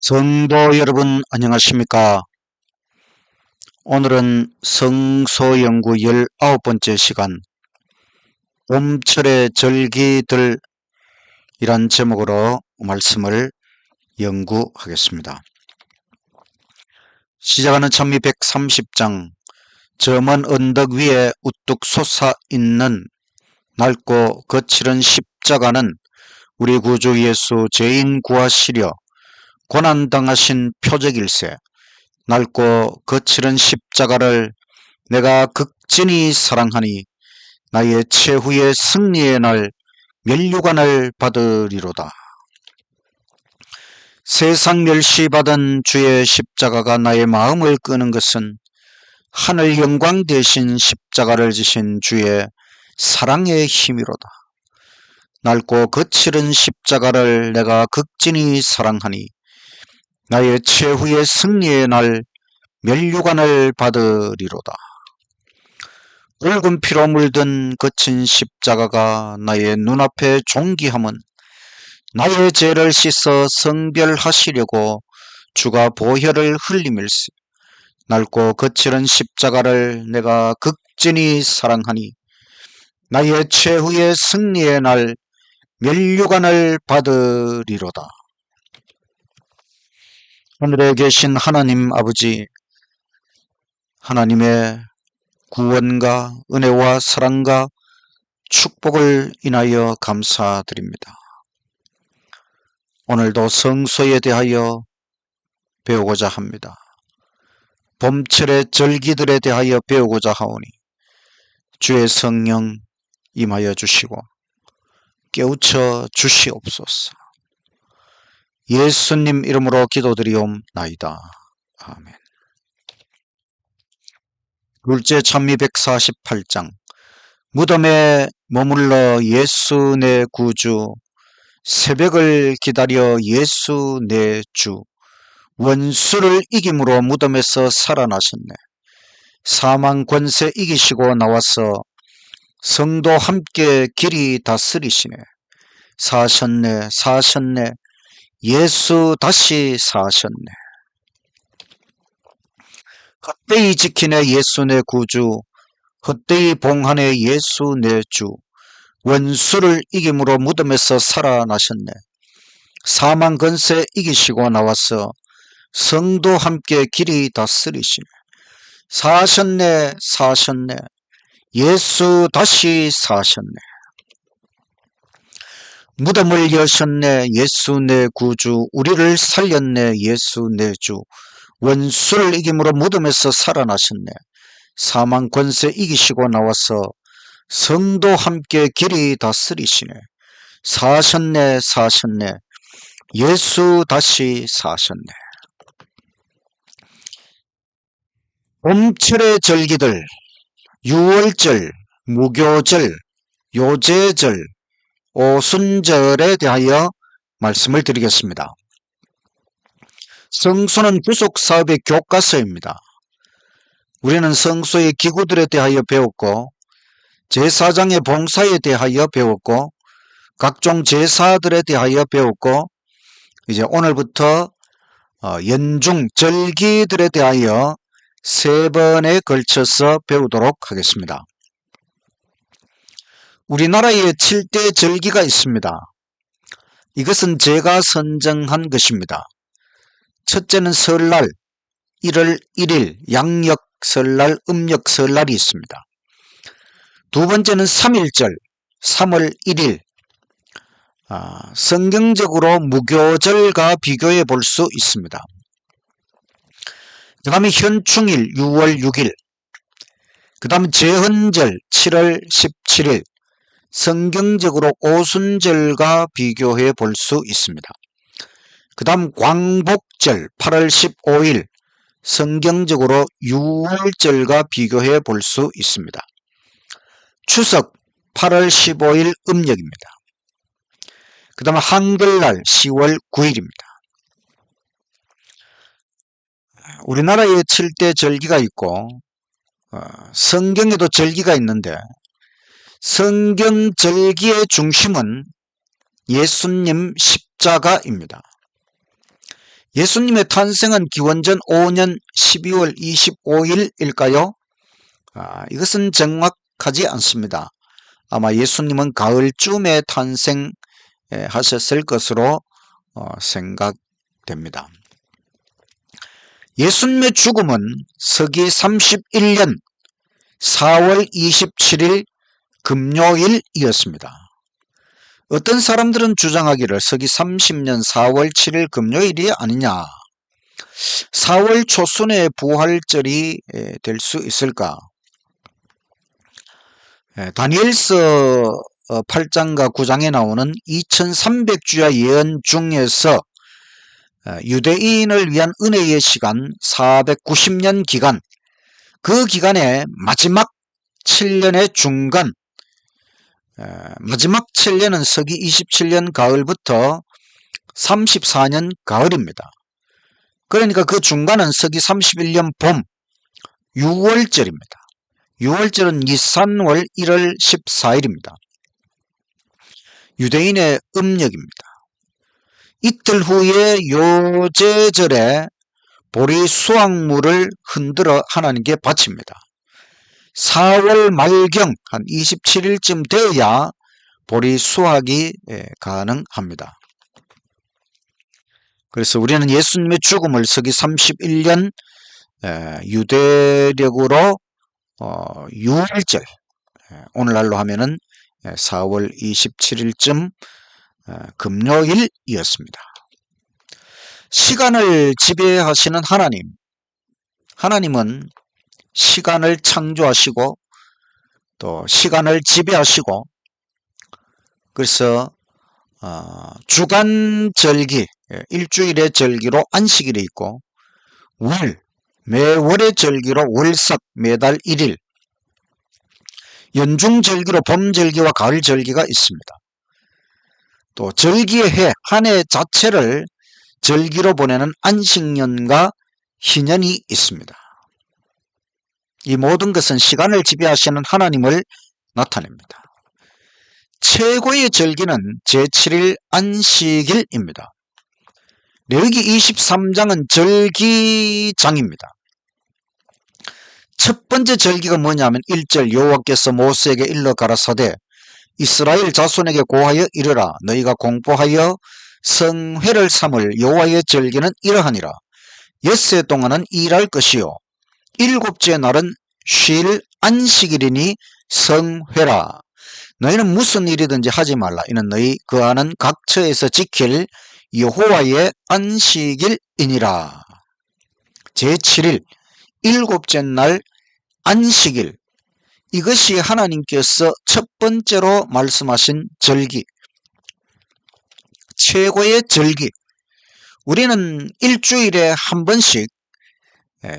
성도 여러분 안녕하십니까? 오늘은 성소연구 19번째 시간 봄철의 절기들 이란 제목으로 말씀을 연구하겠습니다. 시작하는 찬미 130장 저 먼 언덕 위에 우뚝 솟아있는 낡고 거칠은 십자가는 우리 구주 예수 죄인 구하시려 고난당하신 표적일세. 낡고 거칠은 십자가를 내가 극진히 사랑하니 나의 최후의 승리의 날 면류관을 받으리로다. 세상 멸시받은 주의 십자가가 나의 마음을 끄는 것은 하늘 영광 대신 십자가를 지신 주의 사랑의 힘이로다. 낡고 거칠은 십자가를 내가 극진히 사랑하니 나의 최후의 승리의 날 면류관을 받으리로다. 붉은 피로 물든 거친 십자가가 나의 눈앞에 존귀함은 나의 죄를 씻어 성별하시려고 주가 보혈을 흘리밀세. 낡고 거칠은 십자가를 내가 극진히 사랑하니 나의 최후의 승리의 날 면류관을 받으리로다. 하늘에 계신 하나님 아버지, 하나님의 구원과 은혜와 사랑과 축복을 인하여 감사드립니다. 오늘도 성소에 대하여 배우고자 합니다. 봄철의 절기들에 대하여 배우고자 하오니 주의 성령 임하여 주시고 깨우쳐 주시옵소서. 예수님 이름으로 기도드리옵나이다. 아멘. 둘째 찬미 148장 무덤에 머물러 예수 내 구주, 새벽을 기다려 예수 내 주, 원수를 이김으로 무덤에서 살아나셨네. 사망 권세 이기시고 나와서 성도 함께 길이 다스리시네. 사셨네, 사셨네. 예수 다시 사셨네. 헛되이 지키네 예수 내 구주, 헛되이 봉하네 예수 내 주, 원수를 이김으로 무덤에서 살아나셨네. 사망 권세 이기시고 나와서 성도 함께 길이 다스리시네. 사셨네, 사셨네. 예수 다시 사셨네. 무덤을 여셨네 예수 내 구주, 우리를 살렸네 예수 내 주, 원수를 이김으로 무덤에서 살아나셨네. 사망 권세 이기시고 나와서 성도 함께 길이 다스리시네. 사셨네, 사셨네. 예수 다시 사셨네. 봄철의 절기들, 유월절, 무교절, 요제절, 오순절에 대하여 말씀을 드리겠습니다. 성소는 구속사업의 교과서입니다. 우리는 성소의 기구들에 대하여 배웠고 제사장의 봉사에 대하여 배웠고 각종 제사들에 대하여 배웠고 이제 오늘부터 연중 절기들에 대하여 3번에 걸쳐서 배우도록 하겠습니다. 우리나라에 7대 절기가 있습니다. 이것은 제가 선정한 것입니다. 첫째는 설날, 1월 1일 양력 설날, 음력 설날이 있습니다. 두 번째는 3.1절, 3월 1일. 성경적으로 무교절과 비교해 볼 수 있습니다. 그 다음에 현충일 6월 6일, 그 다음 제헌절 7월 17일, 성경적으로 오순절과 비교해 볼 수 있습니다. 그 다음 광복절 8월 15일, 성경적으로 6월절과 비교해 볼 수 있습니다. 추석 8월 15일 음력입니다. 그 다음 한글날 10월 9일입니다. 우리나라에 7대 절기가 있고 성경에도 절기가 있는데 성경 절기의 중심은 예수님 십자가입니다. 예수님의 탄생은 기원전 5년 12월 25일일까요? 이것은 정확하지 않습니다. 아마 예수님은 가을쯤에 탄생하셨을 것으로 생각됩니다. 예수님의 죽음은 서기 31년 4월 27일 금요일이었습니다. 어떤 사람들은 주장하기를 서기 30년 4월 7일 금요일이 아니냐, 4월 초순의 부활절이 될 수 있을까? 다니엘서 8장과 9장에 나오는 2300주야 예언 중에서 유대인을 위한 은혜의 시간 490년 기간, 그 기간의 마지막 7년의 중간, 마지막 7년은 서기 27년 가을부터 34년 가을입니다. 그러니까 그 중간은 서기 31년 봄 6월절입니다. 6월절은 니산월 1월 14일입니다. 유대인의 음력입니다. 이틀 후에 요제절에 보리 수확물을 흔들어 하나님께 바칩니다. 4월 말경 한 27일쯤 되어야 보리 수확이 가능합니다. 그래서 우리는 예수님의 죽음을 서기 31년 유대력으로 6월절, 오늘날로 하면은 4월 27일쯤 금요일이었습니다. 시간을 지배하시는 하나님은 시간을 창조하시고 또 시간을 지배하시고, 그래서 주간절기, 일주일의 절기로 안식일이 있고, 매월의 절기로 월삭, 매달 1일, 연중절기로 봄절기와 가을절기가 있습니다. 또 절기의 해, 한 해 자체를 절기로 보내는 안식년과 희년이 있습니다. 이 모든 것은 시간을 지배하시는 하나님을 나타냅니다. 최고의 절기는 제7일 안식일입니다. 레위기 23장은 절기장입니다. 첫 번째 절기가 뭐냐면 1절, 여호와께서 모세에게 일러 가라사대 이스라엘 자손에게 고하여 이르라, 너희가 공포하여 성회를 삼을 여호와의 절기는 이러하니라. 엿새 동안은 일할 것이요 일곱째 날은 쉴 안식일이니 성회라. 너희는 무슨 일이든지 하지 말라. 이는 너희 거하는 각 처에서 지킬 여호와의 안식일이니라. 제7일, 일곱째 날 안식일, 이것이 하나님께서 첫 번째로 말씀하신 절기, 최고의 절기. 우리는 일주일에 한 번씩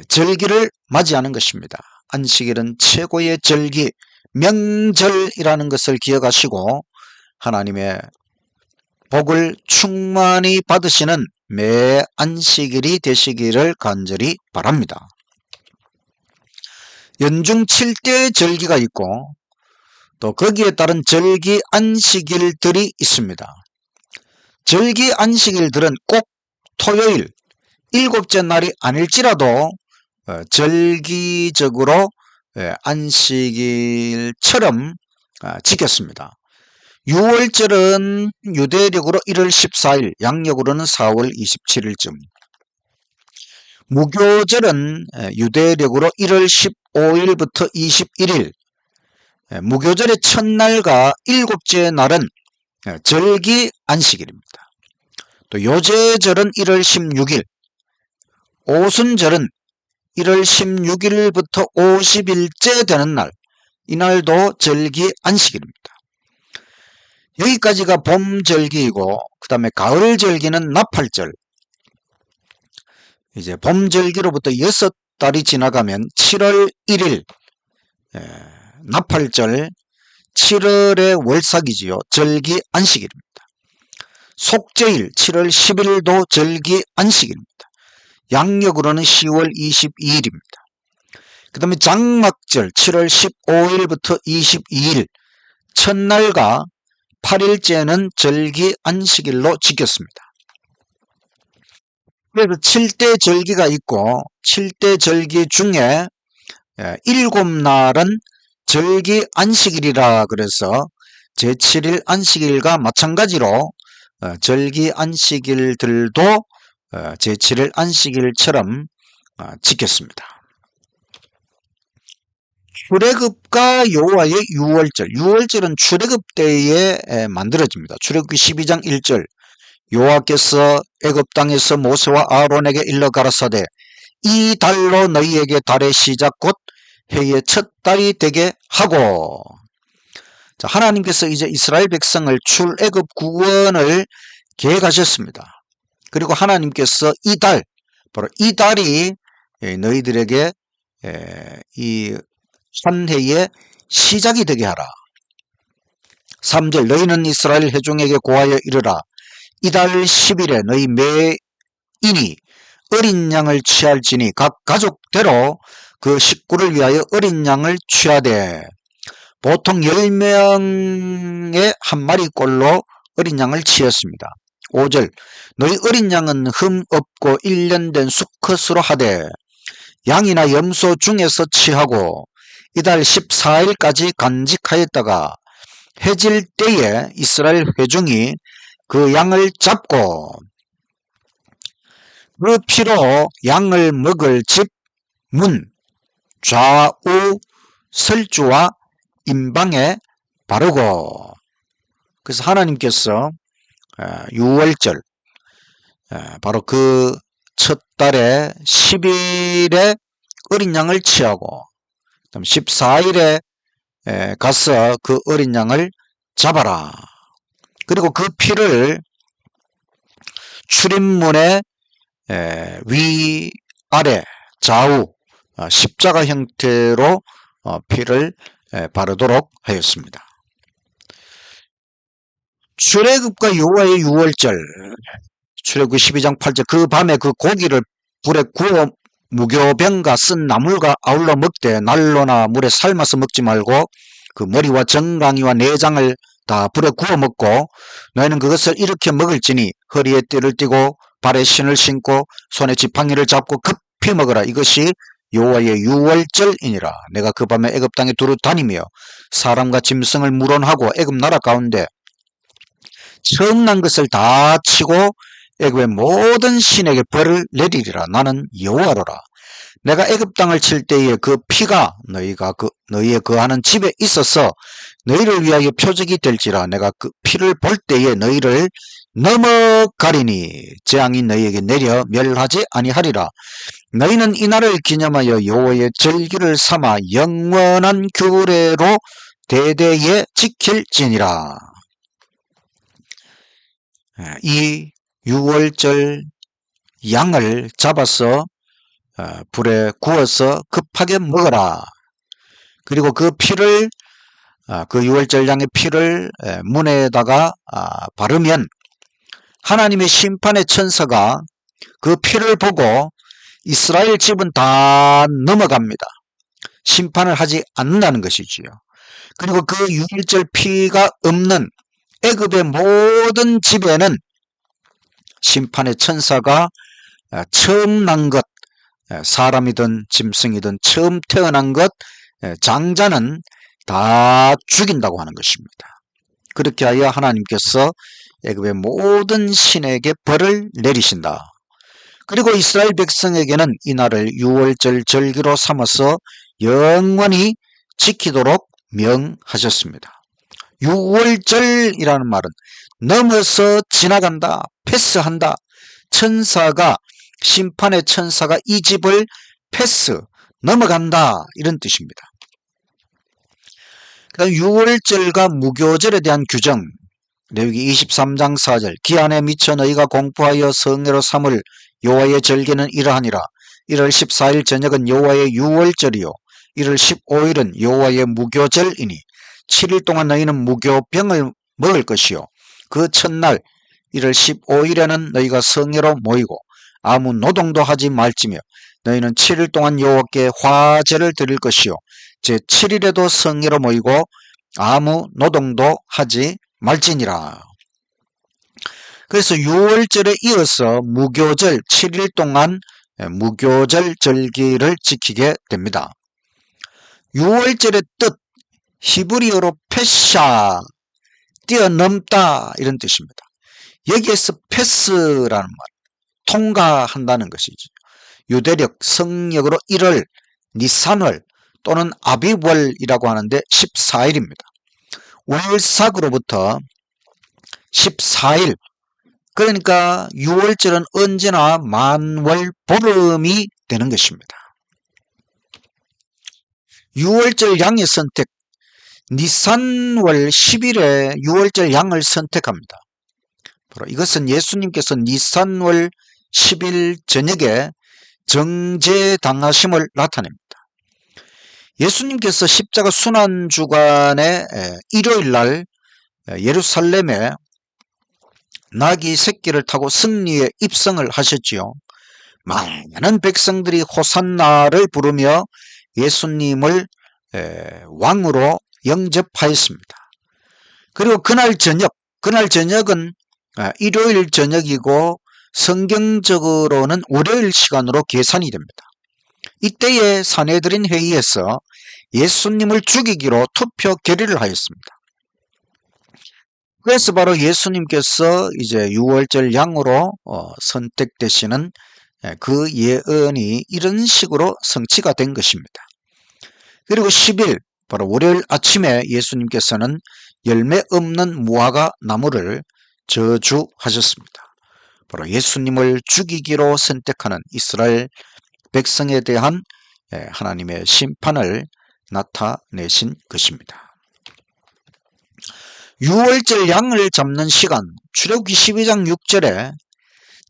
절기를 맞이하는 것입니다. 안식일은 최고의 절기, 명절이라는 것을 기억하시고 하나님의 복을 충만히 받으시는 매 안식일이 되시기를 간절히 바랍니다. 연중 7대 절기가 있고 또 거기에 따른 절기 안식일들이 있습니다. 절기 안식일들은 꼭 토요일, 일곱째 날이 아닐지라도 절기적으로 안식일처럼 지켰습니다. 6월절은 유대력으로 1월 14일, 양력으로는 4월 27일쯤. 무교절은 유대력으로 1월 15일부터 21일. 무교절의 첫날과 일곱째 날은 절기 안식일입니다. 또 요제절은 1월 16일, 오순절은 1월 16일부터 50일째 되는 날, 이날도 절기 안식일입니다. 여기까지가 봄절기이고 그 다음에 가을절기는 나팔절. 이제 봄절기로부터 6달이 지나가면 7월 1일 나팔절, 7월의 월삭이지요. 절기 안식일입니다. 속죄일 7월 10일도 절기 안식일입니다. 양력으로는 10월 22일입니다. 그 다음에 장막절 7월 15일부터 22일, 첫날과 8일째는 절기 안식일로 지켰습니다. 그래서 7대 절기가 있고 7대 절기 중에 7날은 절기 안식일이라 그래서 제7일 안식일과 마찬가지로 절기 안식일들도 제7일 안식일처럼 지켰습니다. 출애굽과 여호와의 유월절. 유월절은 출애굽 때에 만들어집니다. 출애굽기 12장 1절. 여호와께서 애굽 땅에서 모세와 아론에게 일러 가라사대 이 달로 너희에게 달의 시작 곧 해의 첫 달이 되게 하고. 자, 하나님께서 이제 이스라엘 백성을 출애굽 구원을 계획하셨습니다. 그리고 하나님께서 이 달, 바로 이 달이 너희들에게 이 한 해의 시작이 되게 하라. 3절 너희는 이스라엘 회중에게 고하여 이르라. 이달 10일에 너희 매인이 어린 양을 취할지니 각 가족대로 그 식구를 위하여 어린 양을 취하되 보통 10명의 한 마리꼴로 어린 양을 취했습니다. 5절 너희 어린 양은 흠 없고 1년 된 수컷으로 하되 양이나 염소 중에서 취하고 이달 14일까지 간직하였다가 해질 때에 이스라엘 회중이 그 양을 잡고 그 피로 양을 먹을 집 문, 좌우 설주와 임방에 바르고. 그래서 하나님께서 6월절 바로 그 첫 달에 10일에 어린 양을 취하고 14일에 가서 그 어린 양을 잡아라. 그리고 그 피를 출입문의 위아래 좌우 십자가 형태로 피를 바르도록 하였습니다. 출애굽과 여호와의 유월절. 출애굽 12장 8절 그 밤에 그 고기를 불에 구워 무교병과 쓴 나물과 아울러 먹되 난로나 물에 삶아서 먹지 말고 그 머리와 정강이와 내장을 다 불에 구워 먹고 너희는 그것을 이렇게 먹을지니 허리에 띠를 띠고 발에 신을 신고 손에 지팡이를 잡고 급히 먹으라. 이것이 여호와의 유월절이니라. 내가 그 밤에 애굽 땅에 두루 다니며 사람과 짐승을 물원하고 애굽 나라 가운데 처음 난 것을 다 치고 애굽의 모든 신에게 벌을 내리리라. 나는 여호와로라. 내가 애굽 땅을 칠 때에 그 피가 너희의 거하는 집에 있어서 너희를 위하여 표적이 될지라. 내가 그 피를 볼 때에 너희를 넘어가리니 재앙이 너희에게 내려 멸하지 아니하리라. 너희는 이날을 기념하여 여호와의 절기를 삼아 영원한 규례로 대대에 지킬지니라. 이 유월절 양을 잡아서 불에 구워서 급하게 먹어라. 그리고 그 피를 그 유월절 양의 피를 문에다가 바르면 하나님의 심판의 천사가 그 피를 보고 이스라엘 집은 다 넘어갑니다. 심판을 하지 않는다는 것이지요. 그리고 그 유월절 피가 없는 애굽의 모든 집에는 심판의 천사가 처음 난 것, 사람이든 짐승이든 처음 태어난 것, 장자는 다 죽인다고 하는 것입니다. 그렇게 하여 하나님께서 애굽의 모든 신에게 벌을 내리신다. 그리고 이스라엘 백성에게는 이날을 유월절 절기로 삼아서 영원히 지키도록 명하셨습니다. 유월절이라는 말은 넘어서 지나간다, 패스한다. 천사가, 심판의 천사가 이 집을 패스, 넘어간다, 이런 뜻입니다. 그 다음 유월절과 무교절에 대한 규정. 레위기 23장 4절 기한에 미쳐 너희가 공포하여 성례로 삼을 여호와의 절기는 이러하니라. 1월 14일 저녁은 여호와의 유월절이요 1월 15일은 여호와의 무교절이니 7일 동안 너희는 무교병을 먹을 것이요 그 첫날 1월 15일에는 너희가 성례로 모이고 아무 노동도 하지 말지며 너희는 7일 동안 여호와께 화제를 드릴 것이요 제7일에도 성례로 모이고 아무 노동도 하지 말지니라. 그래서 6월절에 이어서 무교절 7일 동안 무교절 절기를 지키게 됩니다. 6월절의 뜻, 히브리어로 페샤, 뛰어넘다 이런 뜻입니다. 여기에서 패스라는 말, 통과한다는 것이죠. 유대력, 성력으로 1월, 니산월 또는 아비월이라고 하는데 14일입니다. 월삭으로부터 14일, 그러니까 6월절은 언제나 만월 보름이 되는 것입니다. 6월절 양의 선택, 니산월 10일에 6월절 양을 선택합니다. 바로 이것은 예수님께서 니산월 10일 저녁에 정죄당하심을 나타냅니다. 예수님께서 십자가 순환주간의 일요일날 예루살렘에 나귀 새끼를 타고 승리에 입성을 하셨지요. 많은 백성들이 호산나를 부르며 예수님을 왕으로 영접하였습니다. 그리고 그날 저녁은 일요일 저녁이고 성경적으로는 월요일 시간으로 계산이 됩니다. 이때에 산헤드린 회의에서 예수님을 죽이기로 투표 결의를 하였습니다. 그래서 바로 예수님께서 이제 6월절 양으로 선택되시는 그 예언이 이런 식으로 성취가 된 것입니다. 그리고 10일 바로 월요일 아침에 예수님께서는 열매 없는 무화과 나무를 저주하셨습니다. 바로 예수님을 죽이기로 선택하는 이스라엘 백성에 대한 하나님의 심판을 나타내신 것입니다. 6월절 양을 잡는 시간, 출애굽기 12장 6절에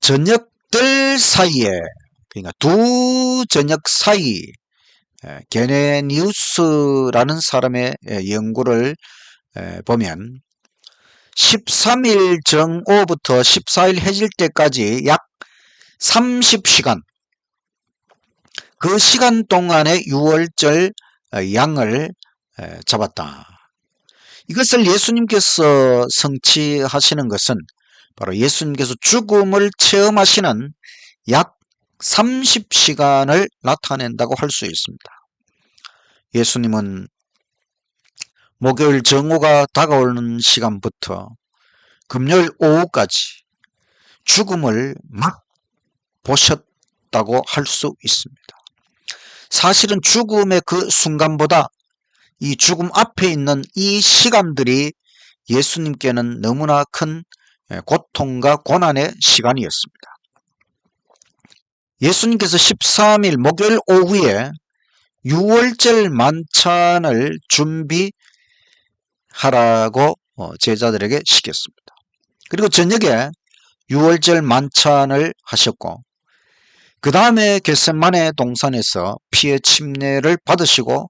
저녁들 사이에, 그러니까 두 저녁 사이, 게네니우스라는 사람의 연구를 보면 13일 정오부터 14일 해질 때까지 약 30시간, 그 시간 동안에 6월절 양을 잡았다. 이것을 예수님께서 성취하시는 것은 바로 예수님께서 죽음을 체험하시는 약 30시간을 나타낸다고 할 수 있습니다. 예수님은 목요일 정오가 다가오는 시간부터 금요일 오후까지 죽음을 막 보셨다고 할 수 있습니다. 사실은 죽음의 그 순간보다 이 죽음 앞에 있는 이 시간들이 예수님께는 너무나 큰 고통과 고난의 시간이었습니다. 예수님께서 13일 목요일 오후에 6월절 만찬을 준비하라고 제자들에게 시켰습니다. 그리고 저녁에 6월절 만찬을 하셨고, 그 다음에 겟세마네 동산에서 피의 침례를 받으시고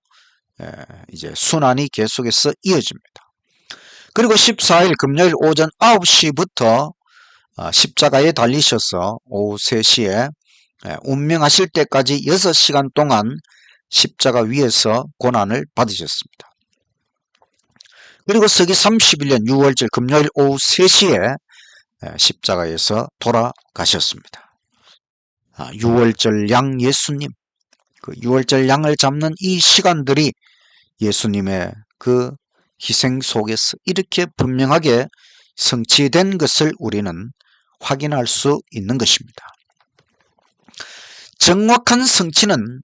이제 순환이 계속해서 이어집니다. 그리고 14일 금요일 오전 9시부터 십자가에 달리셔서 오후 3시에 운명하실 때까지 6시간 동안 십자가 위에서 고난을 받으셨습니다. 그리고 서기 31년 6월절 금요일 오후 3시에 십자가에서 돌아가셨습니다. 6월절 양 예수님, 그 6월절 양을 잡는 이 시간들이 예수님의 그 희생 속에서 이렇게 분명하게 성취된 것을 우리는 확인할 수 있는 것입니다. 정확한 성취는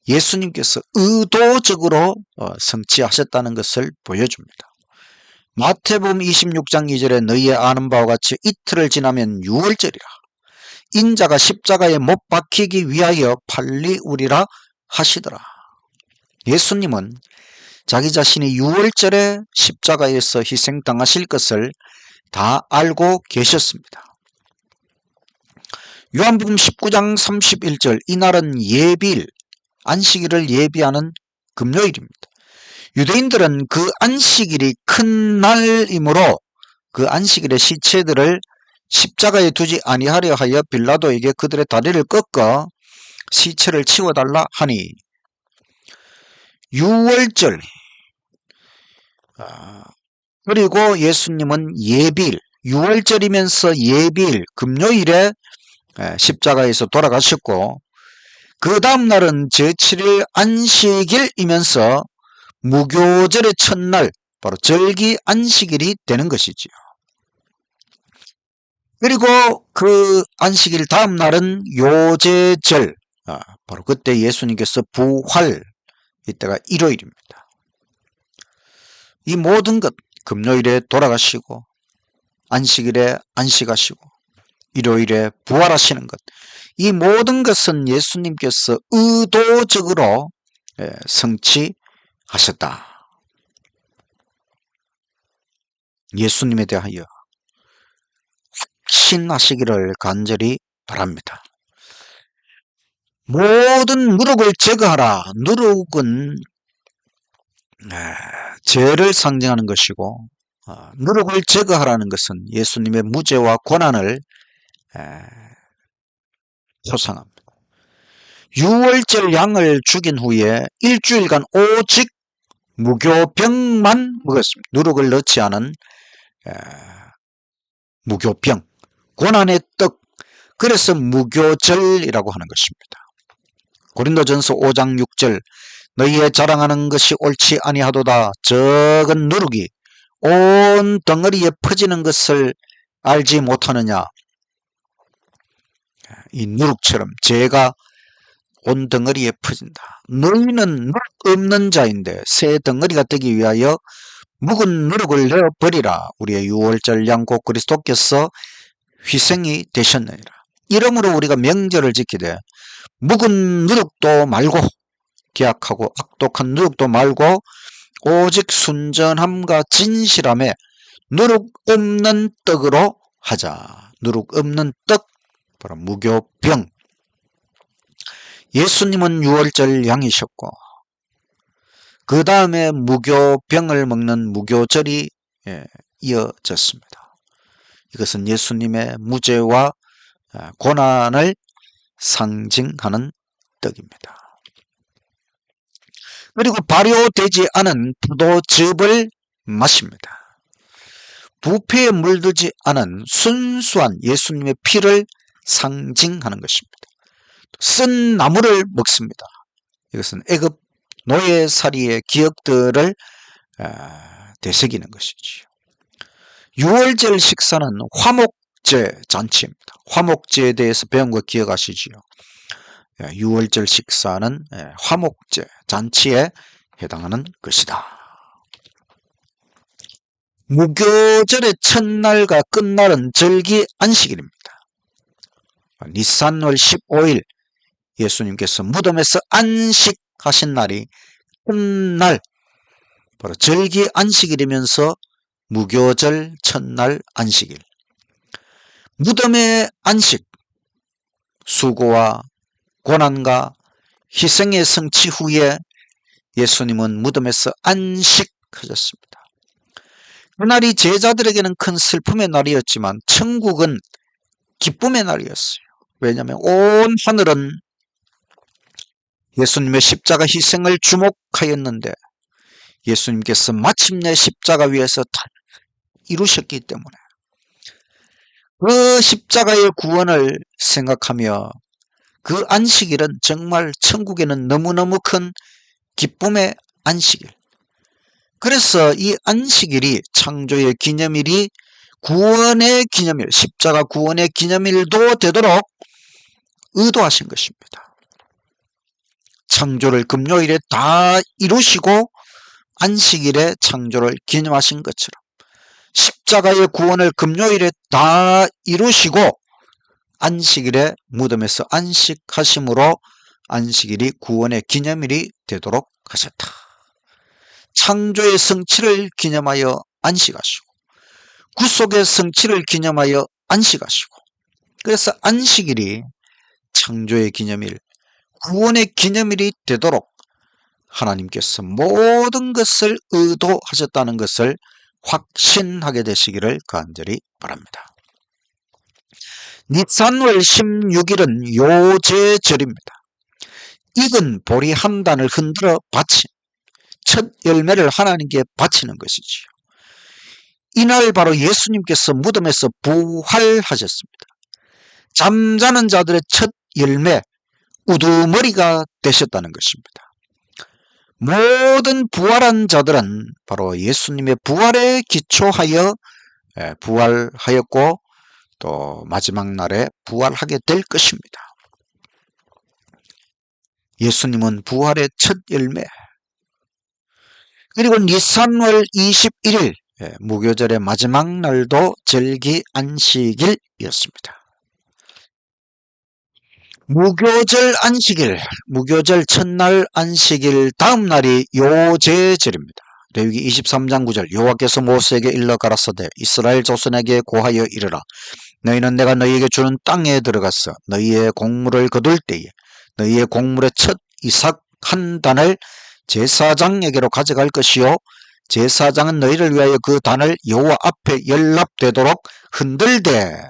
예수님께서 의도적으로 성취하셨다는 것을 보여줍니다. 마태복음 26장 2절에 너희의 아는 바와 같이 이틀을 지나면 6월절이라. 인자가 십자가에 못 박히기 위하여 팔리우리라 하시더라. 예수님은 자기 자신이 6월절에 십자가에서 희생당하실 것을 다 알고 계셨습니다. 요한복음 19장 31절, 이날은 예비일, 안식일을 예비하는 금요일입니다. 유대인들은 그 안식일이 큰 날이므로 그 안식일의 시체들을 십자가에 두지 아니하려 하여 빌라도에게 그들의 다리를 꺾어 시체를 치워달라 하니, 6월절 그리고 예수님은 예비일, 6월절이면서 예비일 금요일에 십자가에서 돌아가셨고, 그 다음날은 제7일 안식일이면서 무교절의 첫날 바로 절기 안식일이 되는 것이지요. 그리고 그 안식일 다음날은 요제절, 바로 그때 예수님께서 부활, 이때가 일요일입니다. 이 모든 것, 금요일에 돌아가시고 안식일에 안식하시고 일요일에 부활하시는 것, 이 모든 것은 예수님께서 의도적으로 성취하셨다. 예수님에 대하여 확신하시기를 간절히 바랍니다. 모든 누룩을 제거하라. 누룩은 죄를 상징하는 것이고, 누룩을 제거하라는 것은 예수님의 무죄와 고난을 소상합니다. 6월절 양을 죽인 후에 일주일간 오직 무교병만 먹었습니다. 누룩을 넣지 않은 무교병, 고난의 떡, 그래서 무교절이라고 하는 것입니다. 고린도전서 5장 6절, 너희의 자랑하는 것이 옳지 아니하도다. 적은 누룩이 온 덩어리에 퍼지는 것을 알지 못하느냐. 이 누룩처럼 죄가 온 덩어리에 퍼진다. 너희는 누룩 없는 자인데 새 덩어리가 되기 위하여 묵은 누룩을 내어버리라. 우리의 6월절 양 곧 그리스도께서 희생이 되셨느니라. 이러므로 우리가 명절을 지키되 묵은 누룩도 말고, 계약하고 악독한 누룩도 말고 오직 순전함과 진실함에 누룩 없는 떡으로 하자. 누룩 없는 떡, 바로 무교병. 예수님은 6월절 양이셨고 그 다음에 무교병을 먹는 무교절이 이어졌습니다. 이것은 예수님의 무죄와 고난을 상징하는 떡입니다. 그리고 발효되지 않은 포도즙을 마십니다. 부패에 물들지 않은 순수한 예수님의 피를 상징하는 것입니다. 쓴 나물을 먹습니다. 이것은 애굽 노예살이의 기억들을 되새기는 것이지요. 6월절 식사는 화목제 잔치입니다. 화목제에 대해서 배운 거 기억하시지요? 6월절 식사는 화목제 잔치에 해당하는 것이다. 무교절의 첫날과 끝날은 절기 안식일입니다. 니산월 15일 예수님께서 무덤에서 안식하신 날이 끝날, 바로 절기 안식일이면서 무교절 첫날 안식일. 무덤의 안식, 수고와 고난과 희생의 성취 후에 예수님은 무덤에서 안식하셨습니다. 그날이 제자들에게는 큰 슬픔의 날이었지만 천국은 기쁨의 날이었어요. 왜냐하면 온 하늘은 예수님의 십자가 희생을 주목하였는데 예수님께서 마침내 십자가 위에서 다 이루셨기 때문에 그 십자가의 구원을 생각하며 그 안식일은 정말 천국에는 너무너무 큰 기쁨의 안식일. 그래서 이 안식일이 창조의 기념일이 구원의 기념일, 십자가 구원의 기념일도 되도록 의도하신 것입니다. 창조를 금요일에 다 이루시고 안식일에 창조를 기념하신 것처럼 십자가의 구원을 금요일에 다 이루시고 안식일에 무덤에서 안식하심으로 안식일이 구원의 기념일이 되도록 하셨다. 창조의 성취를 기념하여 안식하시고 구속의 성취를 기념하여 안식하시고, 그래서 안식일이 창조의 기념일, 구원의 기념일이 되도록 하나님께서 모든 것을 의도하셨다는 것을 확신하게 되시기를 간절히 바랍니다. 니산월 16일은 요제절입니다. 익은 보리 한 단을 흔들어 바친 첫 열매를 하나님께 바치는 것이지요. 이날 바로 예수님께서 무덤에서 부활하셨습니다. 잠자는 자들의 첫 열매, 우두머리가 되셨다는 것입니다. 모든 부활한 자들은 바로 예수님의 부활에 기초하여 부활하였고 또 마지막 날에 부활하게 될 것입니다. 예수님은 부활의 첫 열매. 그리고 니산월 21일 무교절의 마지막 날도 절기 안식일이었습니다. 무교절 안식일, 무교절 첫날 안식일 다음 날이 요제절입니다. 레위기 23장 9절 여호와께서 모세에게 일러 가라사대 이스라엘 자손에게 고하여 이르라 너희는 내가 너희에게 주는 땅에 들어가서 너희의 곡물을 거둘 때에 너희의 곡물의 첫 이삭 한 단을 제사장에게로 가져갈 것이요 제사장은 너희를 위하여 그 단을 여호와 앞에 연납되도록 흔들되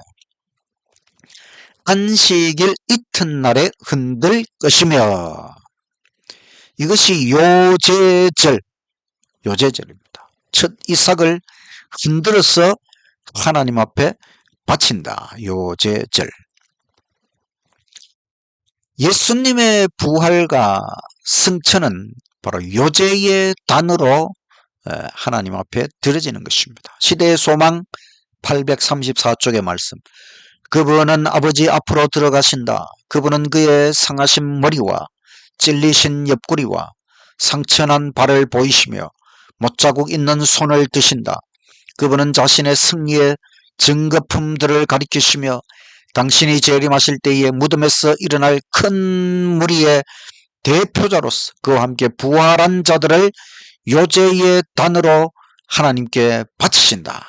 안식일 이튿날에 흔들 것이며 이것이 요제절입니다. 첫 이삭을 흔들어서 하나님 앞에 바친다. 요제절. 예수님의 부활과 승천은 바로 요제의 단으로 하나님 앞에 드려지는 것입니다. 시대의 소망 834쪽의 말씀. 그분은 아버지 앞으로 들어가신다. 그분은 그의 상하신 머리와 찔리신 옆구리와 상처난 발을 보이시며 못자국 있는 손을 드신다. 그분은 자신의 승리의 증거품들을 가리키시며 당신이 재림하실 때에 무덤에서 일어날 큰 무리의 대표자로서 그와 함께 부활한 자들을 요제의 단으로 하나님께 바치신다.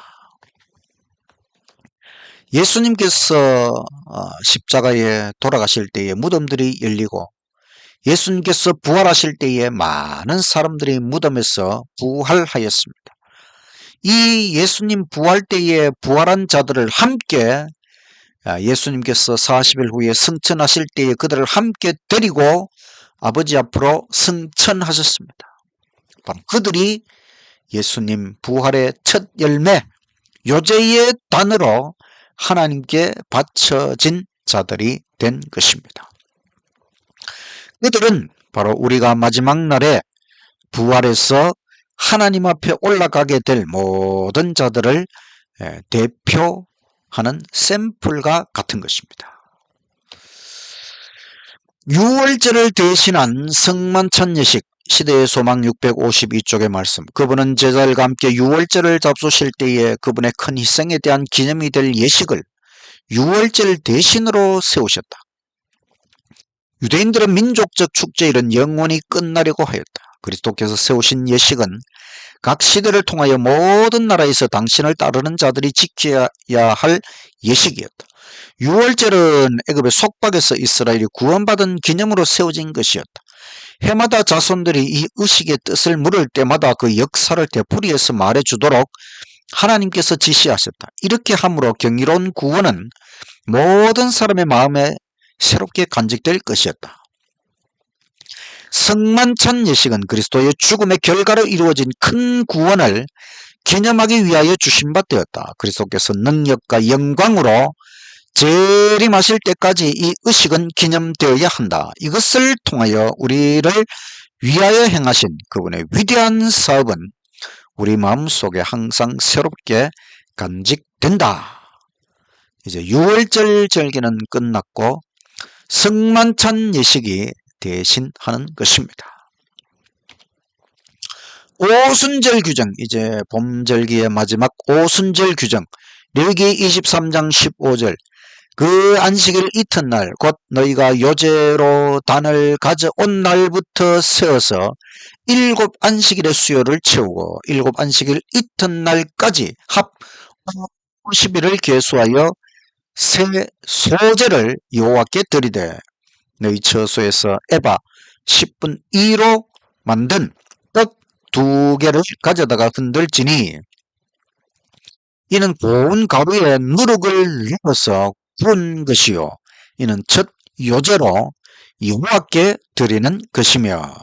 예수님께서 십자가에 돌아가실 때에 무덤들이 열리고 예수님께서 부활하실 때에 많은 사람들이 무덤에서 부활하였습니다. 이 예수님 부활 때에 부활한 자들을 함께 예수님께서 40일 후에 승천하실 때에 그들을 함께 데리고 아버지 앞으로 승천하셨습니다. 바로 그들이 예수님 부활의 첫 열매 요제의 단으로 하나님께 바쳐진 자들이 된 것입니다. 그들은 바로 우리가 마지막 날에 부활해서 하나님 앞에 올라가게 될 모든 자들을 대표하는 샘플과 같은 것입니다. 유월절을 대신한 성만찬 예식 시대의 소망 652쪽의 말씀. 그분은 제자들과 함께 유월절을 잡수실 때에 그분의 큰 희생에 대한 기념이 될 예식을 유월절 대신으로 세우셨다. 유대인들은 민족적 축제일은 영원히 끝나려고 하였다. 그리스도께서 세우신 예식은 각 시대를 통하여 모든 나라에서 당신을 따르는 자들이 지켜야 할 예식이었다. 유월절은 애굽의 속박에서 이스라엘이 구원받은 기념으로 세워진 것이었다. 해마다 자손들이 이 의식의 뜻을 물을 때마다 그 역사를 되풀이해서 말해주도록 하나님께서 지시하셨다. 이렇게 함으로 경이로운 구원은 모든 사람의 마음에 새롭게 간직될 것이었다. 성만찬 예식은 그리스도의 죽음의 결과로 이루어진 큰 구원을 기념하기 위하여 주신 바 되었다. 그리스도께서 능력과 영광으로 재림하실 때까지 이 의식은 기념되어야 한다. 이것을 통하여 우리를 위하여 행하신 그분의 위대한 사업은 우리 마음속에 항상 새롭게 간직된다. 이제 유월절 절기는 끝났고 성만찬 예식이 대신하는 것입니다. 오순절 규정, 이제 봄절기의 마지막 오순절 규정, 레위기 23장 15절. 그 안식일 이튿날 곧 너희가 요제로 단을 가져온 날부터 세어서 7 안식일의 수요를 채우고 7 안식일 이튿날까지 합 50일을 계수하여 새 소제를 여호와께 드리되 너희 처소에서 에바 10분 2로 만든 떡 2개를 가져다가 흔들지니 이는 고운 가루에 누룩을 넣어서 구운 것이요 이는 첫 요제로 여호와께 드리는 것이며.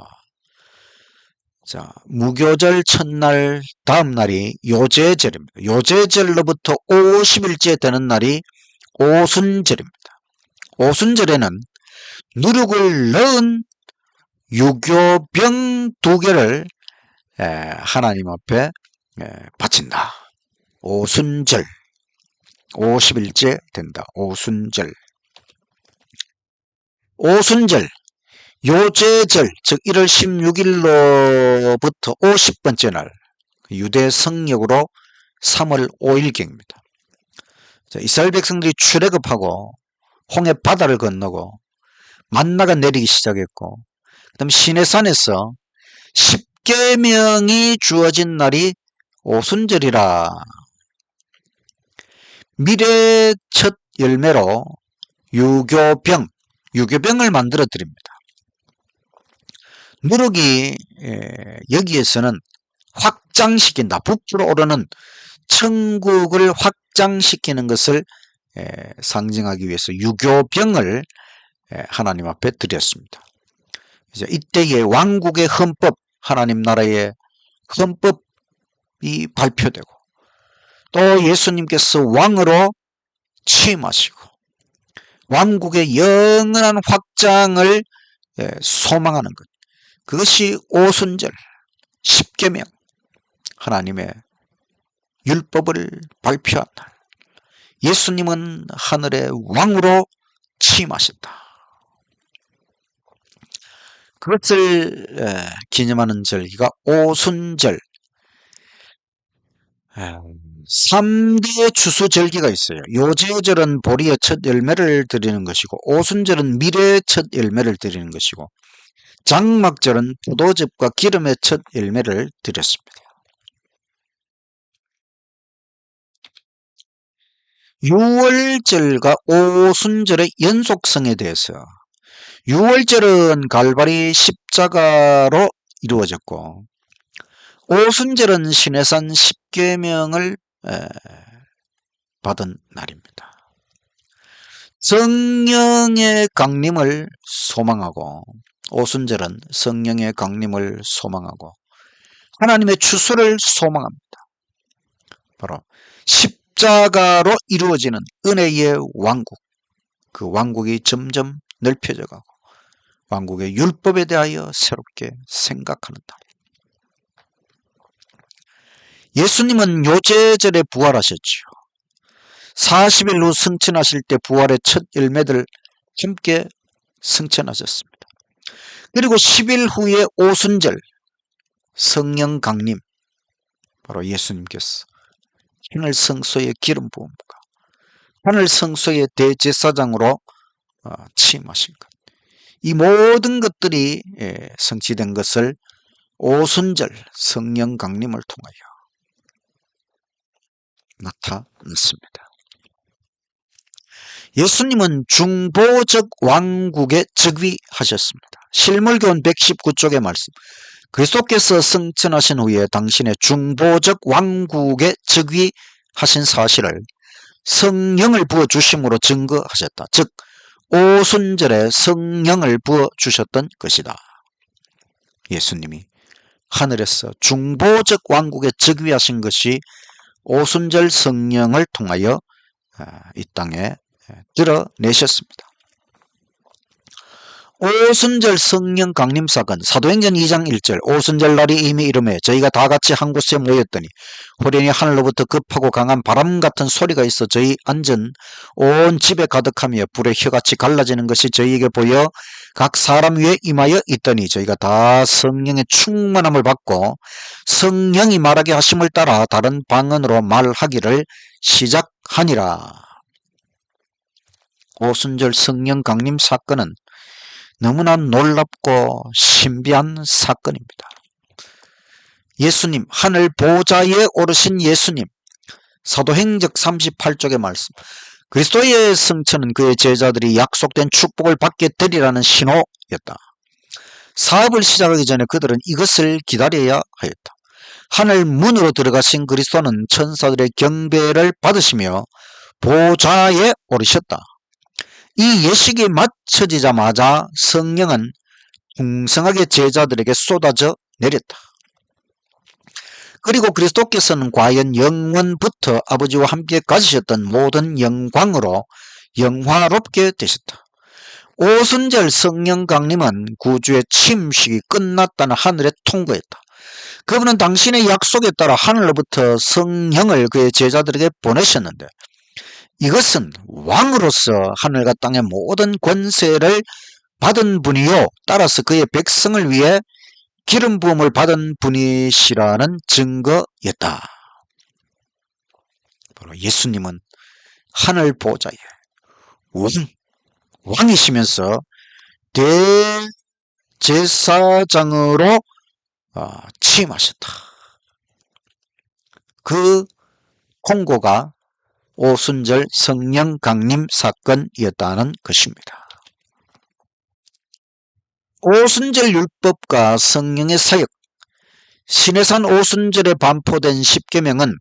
자, 무교절 첫날 다음 날이 요제절입니다. 요제절로부터 50일째 되는 날이 오순절입니다. 오순절에는 누룩을 넣은 유교병 2개를 하나님 앞에 바친다. 오순절, 50일째 된다. 오순절. 오순절, 요제절, 즉 1월 16일로부터 50번째 날, 유대 성력으로 3월 5일경입니다. 이스라엘 백성들이 출애굽하고 홍해 바다를 건너고 만나가 내리기 시작했고, 그 다음 시내산에서 10계명이 주어진 날이 오순절이라. 밀의 첫 열매로 유교병을 만들어 드립니다. 누룩이 여기에서는 확장시킨다. 북으로 오르는 천국을 확장시키는 것을 상징하기 위해서 유교병을 하나님 앞에 드렸습니다. 이제 이때의 왕국의 헌법, 하나님 나라의 헌법이 발표되고, 또 예수님께서 왕으로 취임하시고 왕국의 영원한 확장을 소망하는 것, 그것이 오순절 10계명, 하나님의 율법을 발표한 날, 예수님은 하늘의 왕으로 취임하셨다. 그것을 기념하는 절기가 오순절. 3대 추수절기가 있어요. 요제절은 보리의 첫 열매를 드리는 것이고, 오순절은 밀의 첫 열매를 드리는 것이고, 장막절은 포도즙과 기름의 첫 열매를 드렸습니다. 유월절과 오순절의 연속성에 대해서, 유월절은 갈바리 십자가로 이루어졌고, 오순절은 시내산 10계명을 받은 날입니다. 성령의 강림을 소망하고, 오순절은 성령의 강림을 소망하고 하나님의 추수를 소망합니다. 바로 십자가로 이루어지는 은혜의 왕국, 그 왕국이 점점 넓혀져 가고 왕국의 율법에 대하여 새롭게 생각하는 날. 예수님은 요제절에 부활하셨지요. 40일 후 승천하실 때 부활의 첫 열매들 함께 승천하셨습니다. 그리고 10일 후에 오순절 성령 강림, 바로 예수님께서 하늘 성소의 기름 부음과 하늘 성소의 대제사장으로 취임하신 것, 이 모든 것들이 성취된 것을 오순절 성령 강림을 통하여 나타났습니다. 예수님은 중보적 왕국에 즉위하셨습니다. 실물교훈 119쪽의 말씀, 그리스도께서 승천하신 후에 당신의 중보적 왕국에 즉위하신 사실을 성령을 부어주심으로 증거하셨다. 즉 오순절에 성령을 부어주셨던 것이다. 예수님이 하늘에서 중보적 왕국에 즉위하신 것이 오순절 성령을 통하여 이 땅에 드러내셨습니다. 오순절 성령 강림 사건, 사도행전 2장 1절, 오순절 날이 이미 이르매 저희가 다 같이 한 곳에 모였더니 호련히 하늘로부터 급하고 강한 바람 같은 소리가 있어 저희 앉은 온 집에 가득하며 불의 혀같이 갈라지는 것이 저희에게 보여 각 사람 위에 임하여 있더니 저희가 다 성령의 충만함을 받고 성령이 말하게 하심을 따라 다른 방언으로 말하기를 시작하니라. 오순절 성령 강림 사건은 너무나 놀랍고 신비한 사건입니다. 예수님, 하늘 보좌에 오르신 예수님, 사도행전 38쪽의 말씀, 그리스도의 승천은 그의 제자들이 약속된 축복을 받게 되리라는 신호였다. 사업을 시작하기 전에 그들은 이것을 기다려야 하였다. 하늘 문으로 들어가신 그리스도는 천사들의 경배를 받으시며 보좌에 오르셨다. 이 예식이 마쳐지자마자 성령은 풍성하게 제자들에게 쏟아져 내렸다. 그리고 그리스도께서는 과연 영원부터 아버지와 함께 가지셨던 모든 영광으로 영화롭게 되셨다. 오순절 성령 강림은 구주의 침식이 끝났다는 하늘의 통보였다. 그분은 당신의 약속에 따라 하늘로부터 성령을 그의 제자들에게 보내셨는데 이것은 왕으로서 하늘과 땅의 모든 권세를 받은 분이요 따라서 그의 백성을 위해 기름 부음을 받은 분이시라는 증거였다. 바로 예수님은 하늘 보좌에 왕이시면서 대제사장으로 취임하셨다. 그 공고가 오순절 성령 강림 사건이었다는 것입니다. 오순절 율법과 성령의 사역, 시내산 오순절에 반포된 십계명은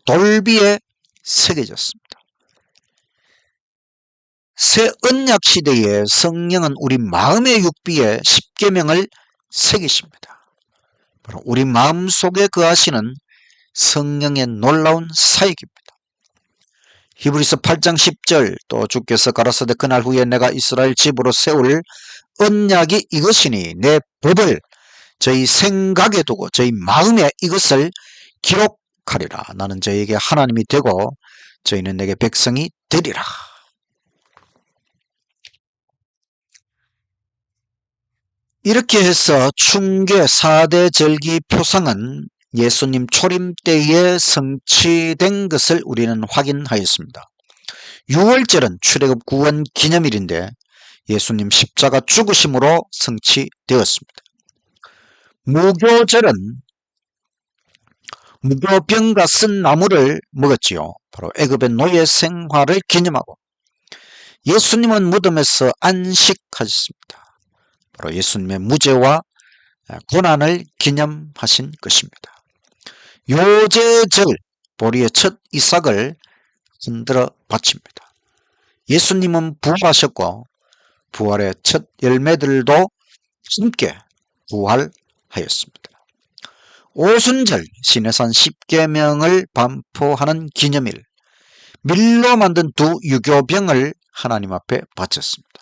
돌비에 새겨졌습니다. 새 언약 시대에 성령은 우리 마음의 육비에 십계명을 새기십니다. 바로 우리 마음속에 거하시는 성령의 놀라운 사역입니다. 히브리서 8장 10절 또 주께서 가라사대 그날 후에 내가 이스라엘 집으로 세울 언약이 이것이니 내 법을 저희 생각에 두고 저희 마음에 이것을 기록하리라. 나는 저희에게 하나님이 되고 저희는 내게 백성이 되리라. 이렇게 해서 충계 4대 절기 표상은 예수님 초림 때에 성취된 것을 우리는 확인하였습니다. 6월절은 출애굽 구원 기념일인데 예수님 십자가 죽으심으로 성취되었습니다. 무교절은 무교병과 쓴 나무를 먹었지요. 바로 애굽의 노예 생활을 기념하고 예수님은 무덤에서 안식하셨습니다. 바로 예수님의 무죄와 고난을 기념하신 것입니다. 요제절, 보리의 첫 이삭을 흔들어 바칩니다. 예수님은 부활하셨고 부활의 첫 열매들도 함께 부활하였습니다. 오순절, 시내산 십계명을 반포하는 기념일, 밀로 만든 두 유교병을 하나님 앞에 바쳤습니다.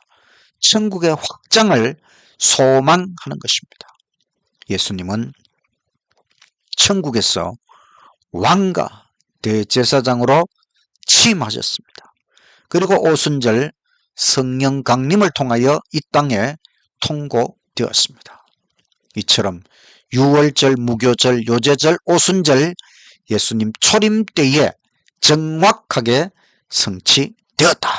천국의 확장을 소망하는 것입니다. 예수님은 천국에서 왕과 대제사장으로 취임하셨습니다. 그리고 오순절 성령 강림을 통하여 이 땅에 통고되었습니다. 이처럼 유월절, 무교절, 요제절, 오순절 예수님 초림 때에 정확하게 성취되었다.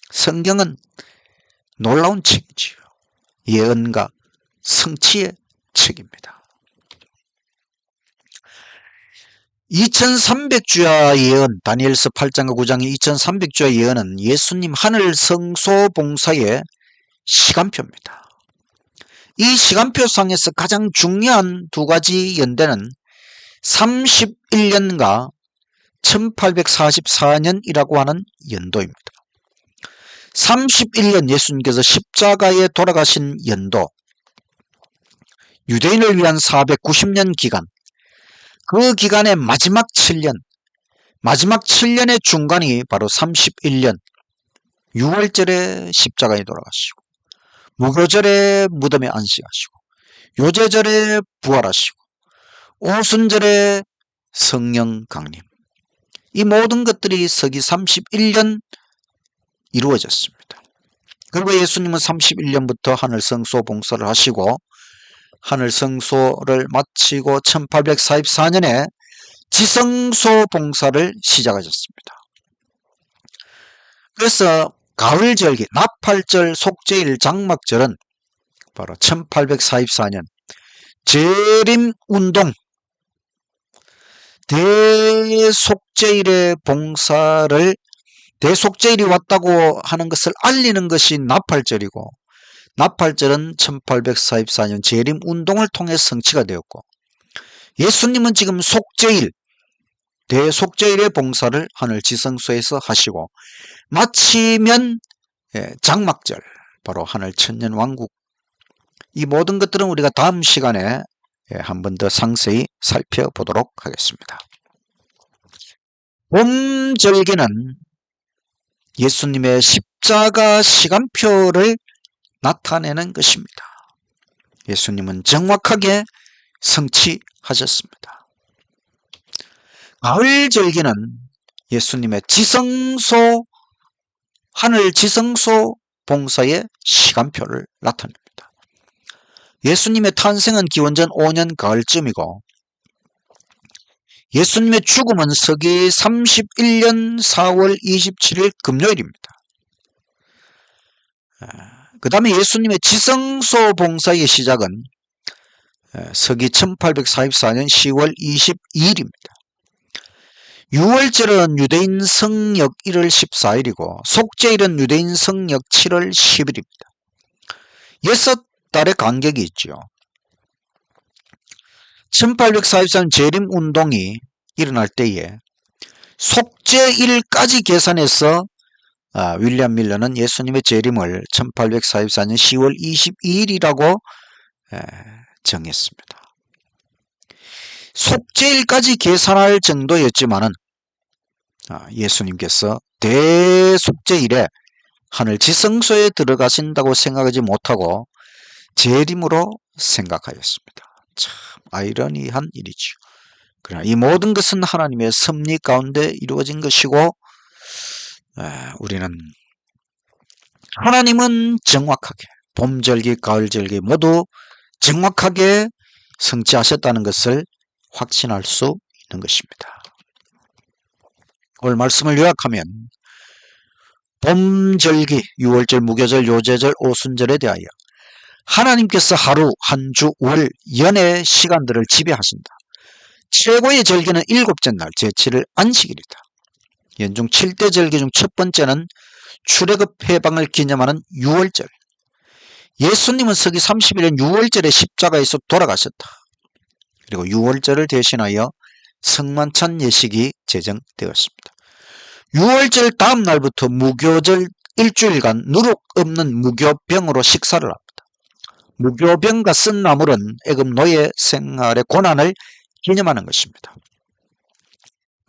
성경은 놀라운 책이지요. 예언과 성취의 책입니다. 2300주야 예언, 다니엘서 8장과 9장의 2300주야 예언은 예수님 하늘 성소 봉사의 시간표입니다. 이 시간표상에서 가장 중요한 두 가지 연대는 31년과 1844년이라고 하는 연도입니다. 31년 예수님께서 십자가에 돌아가신 연도, 유대인을 위한 490년 기간, 그 기간의 마지막 7년, 마지막 7년의 중간이 바로 31년, 6월절에 십자가에 돌아가시고 무교절에 무덤에 안식하시고 요제절에 부활하시고 오순절에 성령 강림, 이 모든 것들이 서기 31년 이루어졌습니다. 그리고 예수님은 31년부터 하늘 성소 봉사를 하시고 하늘 성소를 마치고 1844년에 지성소 봉사를 시작하셨습니다. 그래서 가을절기, 나팔절, 속죄일, 장막절은 바로 1844년 재림운동, 대속죄일의 봉사를, 대속죄일이 왔다고 하는 것을 알리는 것이 나팔절이고, 나팔절은 1844년 재림운동을 통해 성취가 되었고, 예수님은 지금 속죄일, 대속죄일의 봉사를 하늘 지성소에서 하시고 마치면 장막절, 바로 하늘 천년왕국, 이 모든 것들은 우리가 다음 시간에 한 번 더 상세히 살펴보도록 하겠습니다. 봄절기는 예수님의 십자가 시간표를 나타내는 것입니다. 예수님은 정확하게 성취하셨습니다. 가을절기는 예수님의 지성소, 하늘 지성소 봉사의 시간표를 나타냅니다. 예수님의 탄생은 기원전 5년 가을쯤이고 예수님의 죽음은 서기 31년 4월 27일 금요일입니다. 그 다음에 예수님의 지성소 봉사의 시작은 서기 1844년 10월 22일입니다. 6월절은 유대인 성역 1월 14일이고 속죄일은 유대인 성역 7월 10일입니다. 6달의 간격이 있죠. 1844년 재림운동이 일어날 때에 속죄일까지 계산해서 윌리엄 밀러는 예수님의 재림을 1844년 10월 22일이라고 정했습니다. 속죄일까지 계산할 정도였지만은 예수님께서 대속죄일에 하늘 지성소에 들어가신다고 생각하지 못하고 재림으로 생각하였습니다. 참 아이러니한 일이죠. 그러나 이 모든 것은 하나님의 섭리 가운데 이루어진 것이고 우리는 하나님은 정확하게 봄절기, 가을절기 모두 정확하게 성취하셨다는 것을 확신할 수 있는 것입니다. 오늘 말씀을 요약하면 봄절기, 6월절, 무교절, 요제절, 오순절에 대하여 하나님께서 하루, 한 주, 월, 연의 시간들을 지배하신다. 최고의 절기는 7째 날, 제7일 안식일이다. 연중 7대 절기 중 첫 번째는 출애굽 해방을 기념하는 6월절. 예수님은 서기 31년 6월절에 십자가에서 돌아가셨다. 그리고 6월절을 대신하여 성만찬 예식이 제정되었습니다. 6월절 다음 날부터 무교절 일주일간 누룩 없는 무교병으로 식사를 합니다. 무교병과 쓴 나물은 애굽 노예 생활의 고난을 기념하는 것입니다.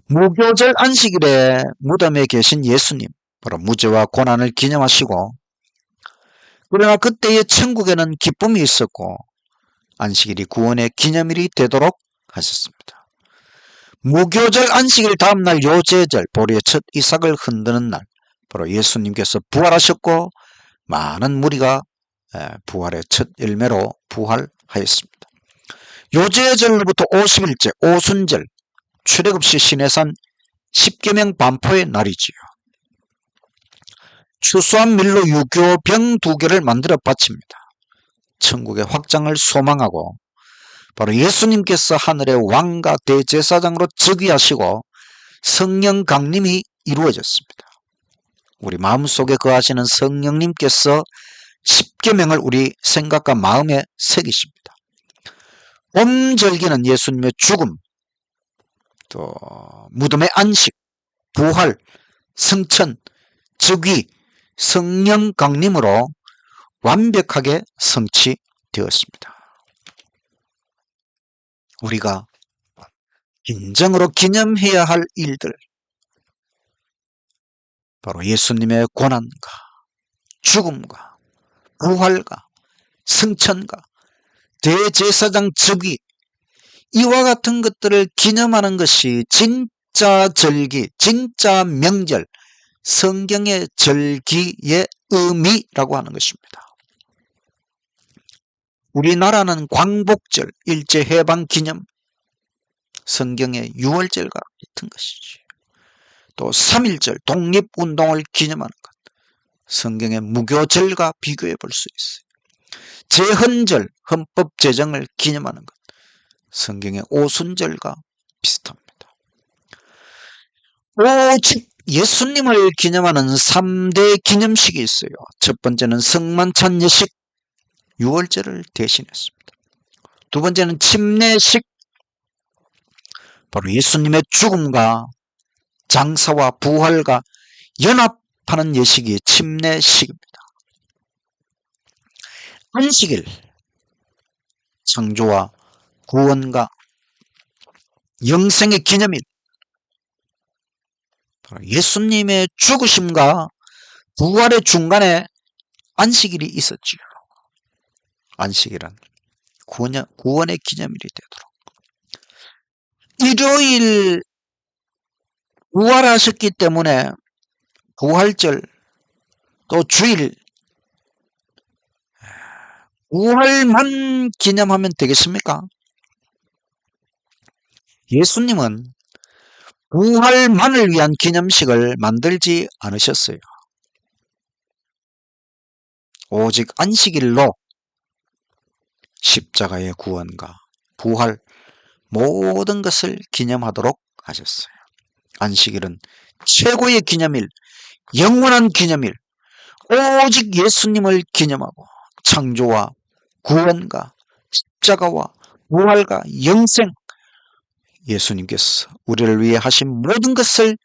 무교절 안식일에 무덤에 계신 예수님, 바로 무죄와 고난을 기념하시고, 그러나 그때의 천국에는 기쁨이 있었고 안식일이 구원의 기념일이 되도록 하셨습니다. 무교절 안식일 다음 날 요제절, 보리의 첫 이삭을 흔드는 날, 바로 예수님께서 부활하셨고 많은 무리가 부활의 첫 열매로 부활하였습니다. 요제절로부터 50일째 오순절, 출애굽시 시내산 십계명 반포의 날이지요. 추수한 밀로 유교병 2개를 만들어 바칩니다. 천국의 확장을 소망하고 바로 예수님께서 하늘의 왕과 대제사장으로 즉위하시고 성령 강림이 이루어졌습니다. 우리 마음속에 거하시는 성령님께서 십계명을 우리 생각과 마음에 새기십니다. 봄절기는 예수님의 죽음, 또 무덤의 안식, 부활, 성천, 즉위, 성령 강림으로 완벽하게 성취되었습니다. 우리가 진정으로 기념해야 할 일들, 바로 예수님의 고난과 죽음과 부활과 승천과 대제사장 즉위, 이와 같은 것들을 기념하는 것이 진짜 절기, 진짜 명절, 성경의 절기의 의미라고 하는 것입니다. 우리나라는 광복절, 일제해방기념, 성경의 6월절과 같은 것이지. 또 3.1절, 독립운동을 기념하는 것, 성경의 무교절과 비교해 볼 수 있어요. 제헌절, 헌법 제정을 기념하는 것, 성경의 오순절과 비슷합니다. 오직 예수님을 기념하는 3대 기념식이 있어요. 첫 번째는 성만찬 예식, 6월절을 대신했습니다. 두 번째는 침례식, 바로 예수님의 죽음과 장사와 부활과 연합하는 예식이 침례식입니다. 안식일, 창조와 구원과 영생의 기념일, 예수님의 죽으심과 부활의 중간에 안식일이 있었지요. 안식일은 구원의 기념일이 되도록. 일요일 부활하셨기 때문에 부활절 또 주일 부활만 기념하면 되겠습니까? 예수님은 부활만을 위한 기념식을 만들지 않으셨어요. 오직 안식일로 십자가의 구원과 부활 모든 것을 기념하도록 하셨어요. 안식일은 최고의 기념일, 영원한 기념일, 오직 예수님을 기념하고 창조와 구원과 십자가와 부활과 영생, 예수님께서 우리를 위해 하신 모든 것을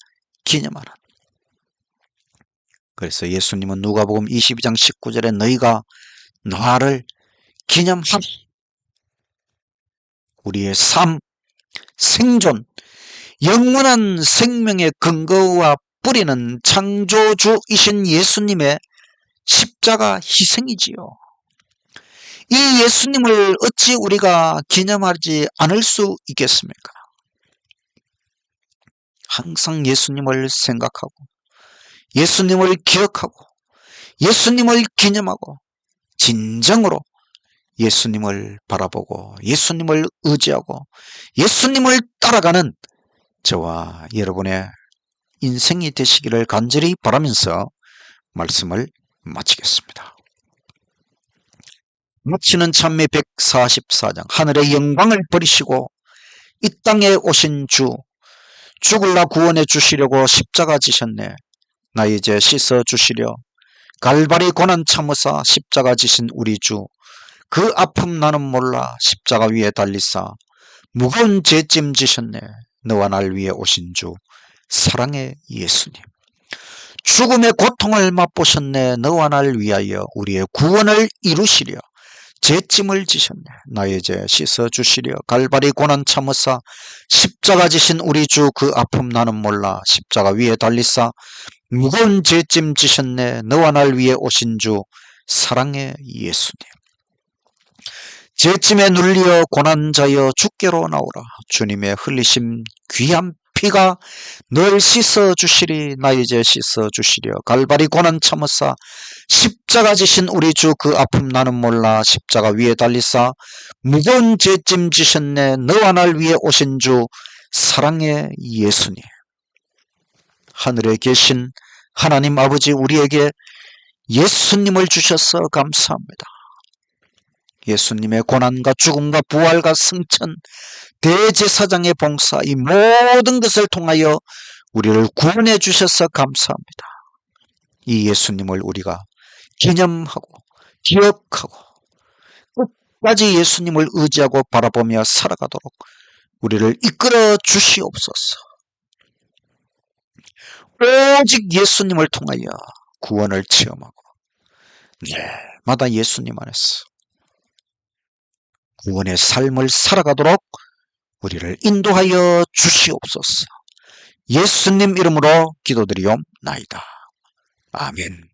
기념하라. 그래서 예수님은 누가복음 22장 19절에 너희가 나를 기념하라. 우리의 삶, 생존, 영원한 생명의 근거와 뿌리는 창조주이신 예수님의 십자가 희생이지요. 이 예수님을 어찌 우리가 기념하지 않을 수 있겠습니까? 항상 예수님을 생각하고 예수님을 기억하고 예수님을 기념하고 진정으로 예수님을 바라보고 예수님을 의지하고 예수님을 따라가는 저와 여러분의 인생이 되시기를 간절히 바라면서 말씀을 마치겠습니다. 마치는 찬미 144장. 하늘의 영광을 버리시고 이 땅에 오신 주, 죽을라 구원해 주시려고 십자가 지셨네. 나 이제 씻어 주시려 갈바리 고난 참으사 십자가 지신 우리 주, 그 아픔 나는 몰라 십자가 위에 달리사 무거운 죄짐 지셨네. 너와 날 위해 오신 주, 사랑의 예수님. 죽음의 고통을 맛보셨네. 너와 날 위하여 우리의 구원을 이루시려 죄짐을 지셨네. 나의 죄 씻어 주시려 갈바리 고난 참으사 십자가 지신 우리 주, 그 아픔 나는 몰라 십자가 위에 달리사 무거운 죄짐 지셨네. 너와 날 위해 오신 주, 사랑의 예수님. 죄짐에 눌리어 고난자여 주께로 나오라. 주님의 흘리심 귀한 피가 널 씻어 주시리. 나 이제 씻어 주시려 갈바리 고난 참으사 십자가 지신 우리 주, 그 아픔 나는 몰라 십자가 위에 달리사 무거운 죄짐 지셨네. 너와 날 위해 오신 주, 사랑의 예수님. 하늘에 계신 하나님 아버지, 우리에게 예수님을 주셔서 감사합니다. 예수님의 고난과 죽음과 부활과 승천, 대제사장의 봉사, 이 모든 것을 통하여 우리를 구원해 주셔서 감사합니다. 이 예수님을 우리가 기념하고 기억하고 끝까지 예수님을 의지하고 바라보며 살아가도록 우리를 이끌어 주시옵소서. 오직 예수님을 통하여 구원을 체험하고 날마다 예수님 안에서 구원의 삶을 살아가도록 우리를 인도하여 주시옵소서. 예수님 이름으로 기도드리옵나이다. 아멘.